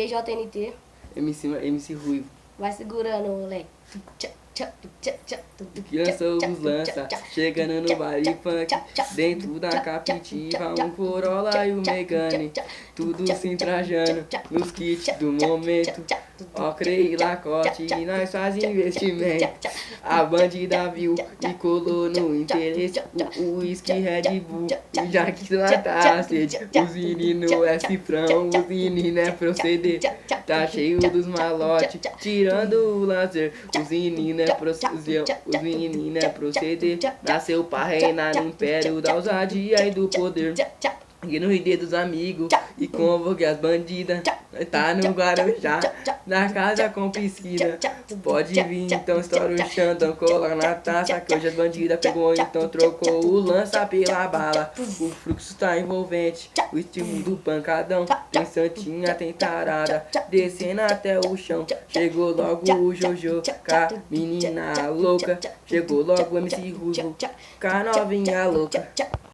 JNT. MC Ruivo. Vai segurando, moleque. Que lançou os lança, chegando no baile funk. Dentro da captiva, um Corolla e o Megane. Tudo se trajando nos kits do momento. Ó, Crei Lacoste e nós faz investimento. A bandida viu e colou no interesse. O uísque Red Bull e já quis matar a sede. Os meninos é cifrão, os meninos é proceder. Tá cheio dos malotes, tirando o lazer. Os meninos é proceder, os meninos é proceder. Nasceu pra reinar no império da ousadia e do poder. E no ID dos amigos e convoque as bandidas. Tá no Guarujá, na casa com piscina. Pode vir, então estoura o chão, então cola na taça. Que hoje as bandidas pegou, então trocou o lança pela bala. O fluxo tá envolvente, o estilo do pancadão. Tem santinha, tem tarada, descendo até o chão. Chegou logo o Jojo, com a menina louca. Chegou logo o MC Ruivo, com a novinha louca.